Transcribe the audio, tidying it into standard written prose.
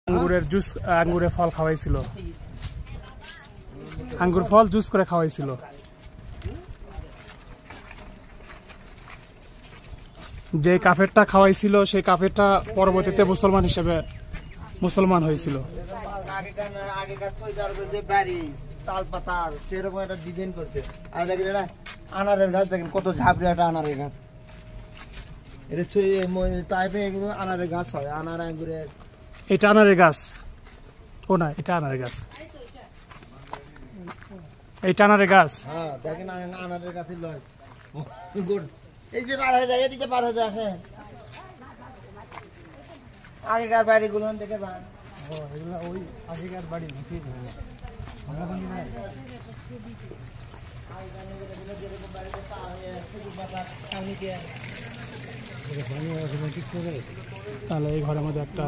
আঙ্গুরের জুস, আঙ্গুরের ফল খাওয়াইছিল, আঙ্গুর ফল জুস করে খাওয়াইছিল। যে কাফেরটা খাওয়াইছিল সেই কাফেরটা পরবর্তীতে মুসলমান হিসেবে মুসলমান হয়েছিল। আনারের গাছ দেখেন কত ঝাঁপড়ে একটা আনারের গাছ, এটা আনারের গাছ হয়। আনার আঙ্গুরের এটা আনারের গাছ, ও না এটা আনারের গাছ, এইটা আনারের গাছ। হ্যাঁ দেখেন আনারের গাছের লয় এই যে পার হয়ে যায়, এদিকে পার হয়ে যায় আসে আগেকার বাড়িগুলো দেখে যান। ওই আগেকার বাড়ি তাহলে এই ঘরের মধ্যে একটা